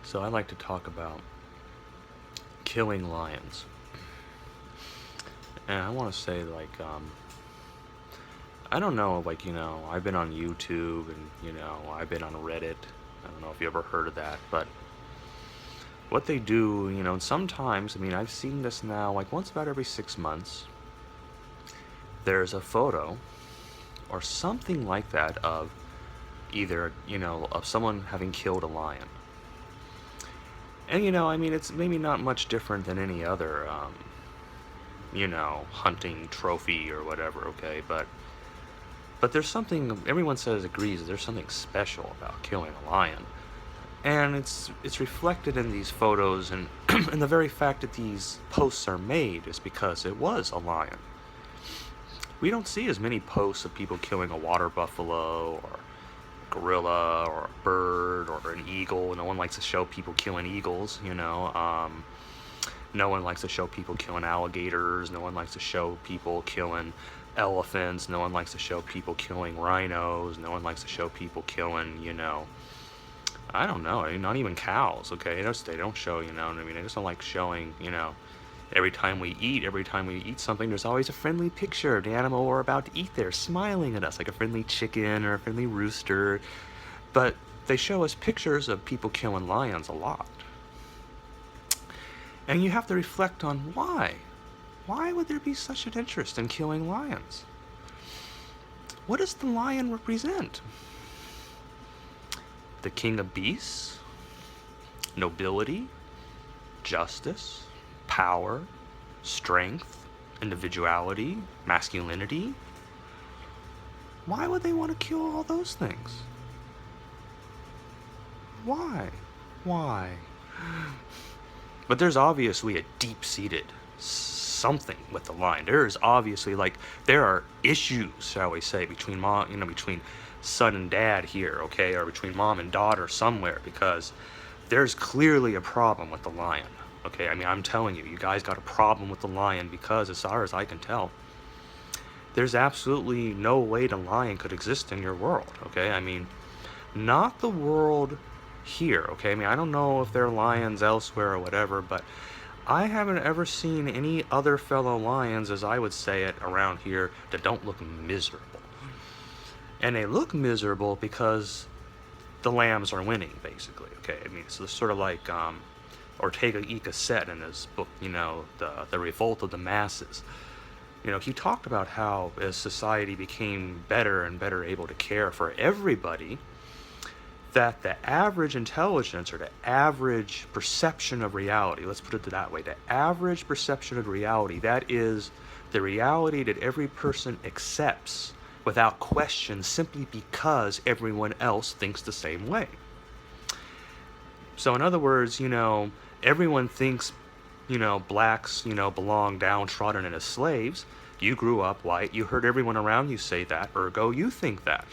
So I like to talk about killing lions. And I want to say, like, I don't know, like, I've been on YouTube and, I've been on Reddit. I don't know if you ever heard of that, but what they do, and sometimes, I mean, I've seen this now, like, once about every 6 months, there's a photo or something like that of either, of someone having killed a lion. And, I mean, it's maybe not much different than any other, hunting trophy or whatever, okay? But there's something everyone says agrees there's something special about killing a lion. And it's reflected in these photos, and and the very fact that these posts are made is because it was a lion. We don't see as many posts of people killing a water buffalo or gorilla or a bird or an eagle. No one likes to show people killing eagles. No one likes to show people killing alligators. No one likes to show people killing elephants. No one likes to show people killing rhinos. No one likes to show people killing, I don't know, not even cows, okay? They don't show, what I mean? I just don't like showing, every time we eat something, there's always a friendly picture of the animal we're about to eat there, smiling at us like a friendly chicken or a friendly rooster. But they show us pictures of people killing lions a lot. And you have to reflect on why. Why would there be such an interest in killing lions? What does the lion represent? The king of beasts? Nobility? Justice? Power? Strength? Individuality? Masculinity? Why would they want to kill all those things? Why? Why? But there's obviously a deep-seated something with the lion. There is obviously, like, there are issues, shall we say, between between son and dad here, okay, or between mom and daughter somewhere, because there's clearly a problem with the lion, okay? I mean, I'm telling you, you guys got a problem with the lion because, as far as I can tell, there's absolutely no way the lion could exist in your world, okay? I mean, not the world here, okay? I mean, I don't know if there are lions elsewhere or whatever, but I haven't ever seen any other fellow lions, as I would say it, around here that don't look miserable. And they look miserable because the lambs are winning, basically, okay? I mean, so it's sort of like Ortega y Gasset in his book, the Revolt of the Masses. He talked about how as society became better and better able to care for everybody, that the average intelligence or the average perception of reality, let's put it that way, the average perception of reality, that is the reality that every person accepts without question simply because everyone else thinks the same way. So in other words, everyone thinks, blacks, belong downtrodden and as slaves. You grew up white, you heard everyone around you say that, ergo you think that.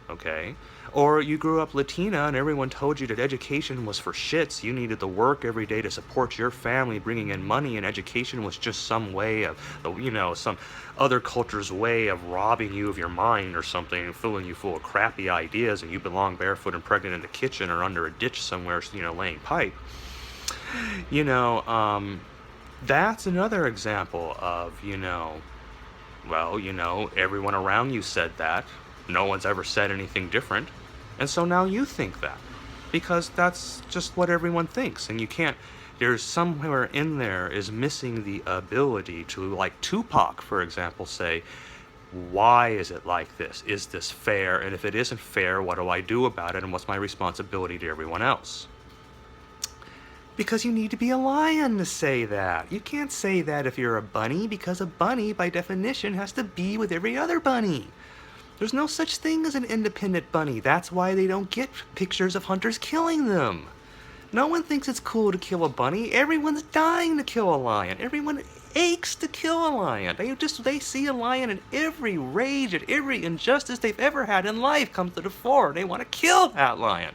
Okay? Or you grew up Latina and everyone told you that education was for shits. You needed to work every day to support your family, bringing in money, and education was just some way of, some other culture's way of robbing you of your mind or something, filling you full of crappy ideas, and you belong barefoot and pregnant in the kitchen or under a ditch somewhere, laying pipe. That's another example of, everyone around you said that. No one's ever said anything different. And so now you think that. Because that's just what everyone thinks. And you can't, there's somewhere in there is missing the ability to, like Tupac, for example, say, why is it like this? Is this fair? And if it isn't fair, what do I do about it? And what's my responsibility to everyone else? Because you need to be a lion to say that. You can't say that if you're a bunny, because a bunny, by definition, has to be with every other bunny. There's no such thing as an independent bunny. That's why they don't get pictures of hunters killing them. No one thinks it's cool to kill a bunny. Everyone's dying to kill a lion. Everyone aches to kill a lion. They see a lion and every rage and every injustice they've ever had in life comes to the fore. They want to kill that lion.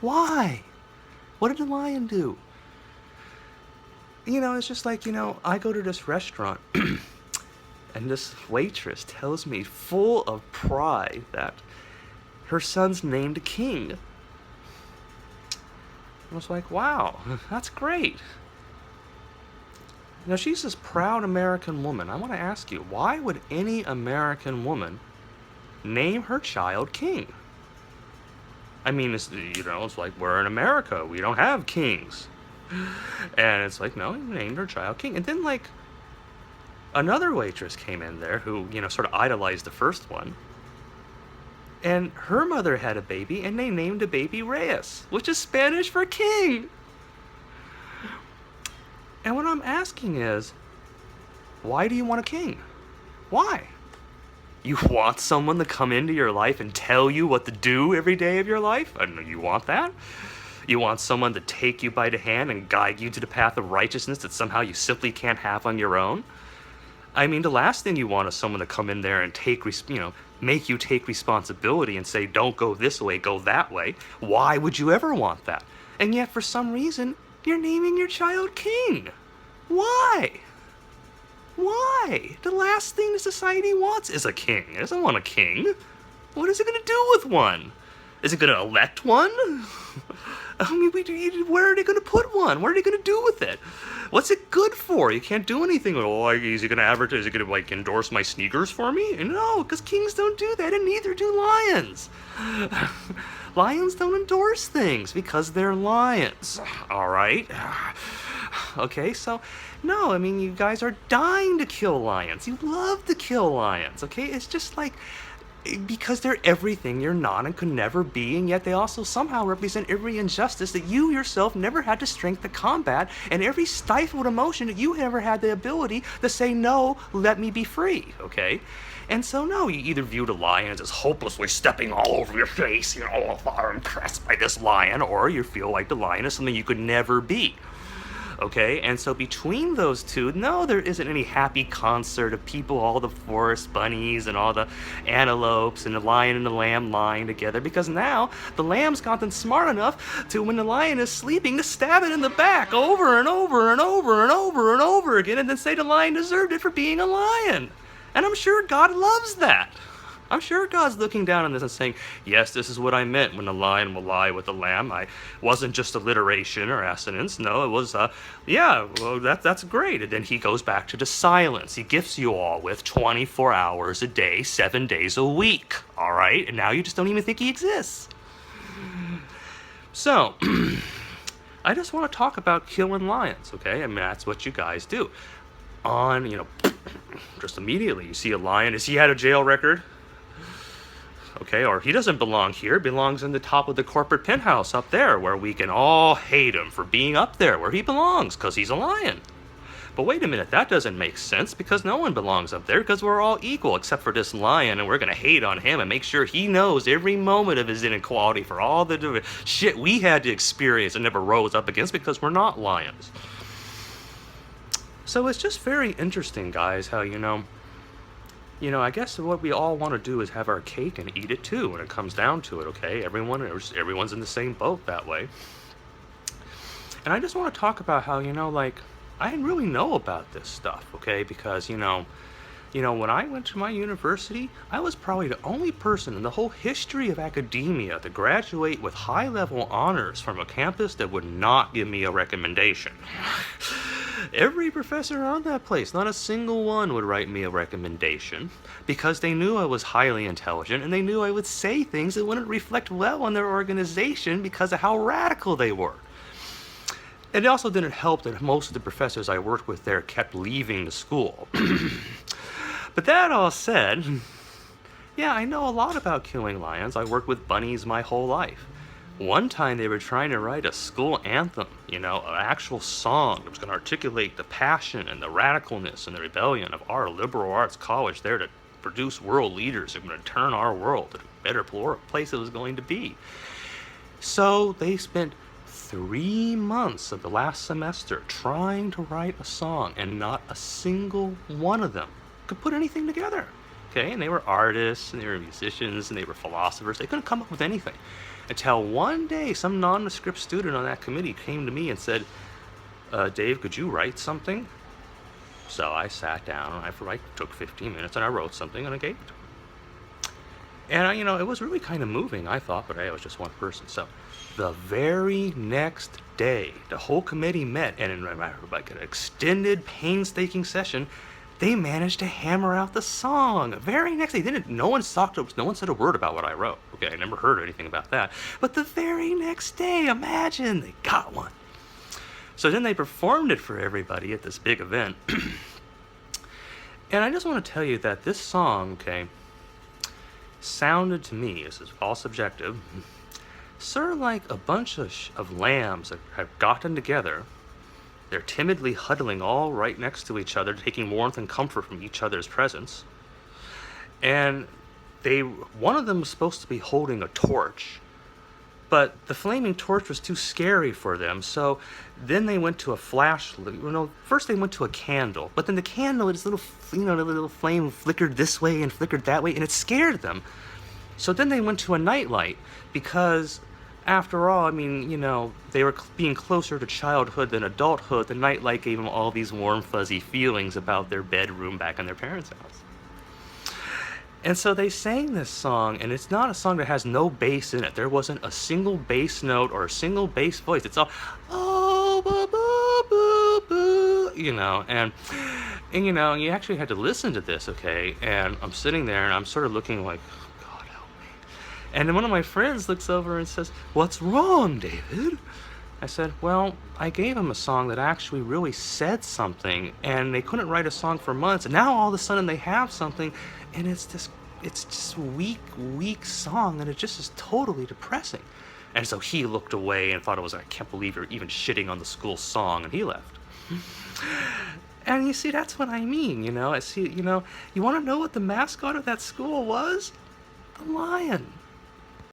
Why? What did the lion do? It's just like, I go to this restaurant and this waitress tells me full of pride that her son's named king. I was like, wow, that's great. Now, she's this proud American woman. I want to ask you, why would any American woman name her child King? I mean, it's, it's like, we're in America. We don't have kings. And it's like, no, he named her child King. And then, like, another waitress came in there who, sort of idolized the first one. And her mother had a baby, and they named the baby Reyes, which is Spanish for king. And what I'm asking is, why do you want a king? Why? You want someone to come into your life and tell you what to do every day of your life? I don't know, you want that? You want someone to take you by the hand and guide you to the path of righteousness that somehow you simply can't have on your own? I mean, the last thing you want is someone to come in there and make you take responsibility and say, don't go this way, go that way. Why would you ever want that? And yet, for some reason, you're naming your child King. Why? Why? The last thing the society wants is a king. It doesn't want a king. What is it going to do with one? Is it going to elect one? I mean, where are they going to put one? What are they going to do with it? What's it good for? You can't do anything. Oh, is he going to advertise? Is he going to, like, endorse my sneakers for me? No, because kings don't do that, and neither do lions. Lions don't endorse things because they're lions. All right? Okay, so, no, I mean, you guys are dying to kill lions. You love to kill lions, okay? It's just like, because they're everything you're not and could never be, and yet they also somehow represent every injustice that you yourself never had the strength to combat, and every stifled emotion that you never had the ability to say, no, let me be free, okay? And so, no, you either view the lions as hopelessly stepping all over your face, I'm impressed by this lion, or you feel like the lion is something you could never be. Okay, and so between those two, no, there isn't any happy concert of people, all the forest bunnies and all the antelopes and the lion and the lamb lying together, because now the lamb's gotten smart enough to, when the lion is sleeping, to stab it in the back over and over and over and over and over again, and then say the lion deserved it for being a lion. And I'm sure God loves that. I'm sure God's looking down on this and saying, yes, this is what I meant when the lion will lie with the lamb. I wasn't just alliteration or assonance. No, it was, that's great. And then he goes back to the silence. He gifts you all with 24 hours a day, 7 days a week. All right? And now you just don't even think he exists. So, I just want to talk about killing lions, okay? I mean, that's what you guys do. Just immediately, you see a lion. Has he had a jail record? Okay, or he doesn't belong here, belongs in the top of the corporate penthouse up there, where we can all hate him for being up there where he belongs, because he's a lion. But wait a minute, that doesn't make sense, because no one belongs up there, because we're all equal except for this lion, and we're going to hate on him and make sure he knows every moment of his inequality for all the shit we had to experience and never rose up against, because we're not lions. So it's just very interesting, guys, how, I guess what we all want to do is have our cake and eat it too when it comes down to it, okay? Everyone's in the same boat that way. And I just want to talk about how, I didn't really know about this stuff, okay? Because, when I went to my university, I was probably the only person in the whole history of academia to graduate with high-level honors from a campus that would not give me a recommendation. Every professor on that place, not a single one would write me a recommendation, because they knew I was highly intelligent, and they knew I would say things that wouldn't reflect well on their organization because of how radical they were. It also didn't help that most of the professors I worked with there kept leaving the school. But that all said, yeah, I know a lot about killing lions. I worked with bunnies my whole life. One time they were trying to write a school anthem, an actual song that was going to articulate the passion and the radicalness and the rebellion of our liberal arts college there to produce world leaders who are going to turn our world to a better place it was going to be. So they spent 3 months of the last semester trying to write a song, and not a single one of them could put anything together. Okay, and they were artists, and they were musicians, and they were philosophers. They couldn't come up with anything. Until one day, some nondescript student on that committee came to me and said, Dave, could you write something? So I sat down, and I took 15 minutes, and I wrote something, and I gave it to him. And, it was really kind of moving, I thought, but I was just one person. So The very next day, the whole committee met, and in like an extended, painstaking session, they managed to hammer out the song. Very next day, no one said a word about what I wrote. Okay, I never heard anything about that. But the very next day, imagine, they got one. So then they performed it for everybody at this big event. And I just want to tell you that this song, okay, sounded to me, this is all subjective, sort of like a bunch of lambs that have gotten together. They're timidly huddling all right next to each other, taking warmth and comfort from each other's presence. And one of them was supposed to be holding a torch, but the flaming torch was too scary for them, so then they went to a first they went to a candle, but then the candle, the little flame flickered this way and flickered that way, and it scared them. So then they went to a nightlight, because after all, I mean, they were being closer to childhood than adulthood. The nightlight gave them all these warm, fuzzy feelings about their bedroom back in their parents' house. And so they sang this song, and it's not a song that has no bass in it. There wasn't a single bass note or a single bass voice. It's all, oh, boo, boo, boo, boo, and you actually had to listen to this, okay? And I'm sitting there, and I'm sort of looking like, God help me. And then one of my friends looks over and says, "What's wrong, David?" I said, "Well, I gave them a song that actually really said something, and they couldn't write a song for months, and now all of a sudden they have something, and it's just weak song, and it just is totally depressing." And so he looked away and thought it was, "I can't believe you're even shitting on the school song," and he left. And you see, that's what I mean, I see, you want to know what the mascot of that school was? The lion.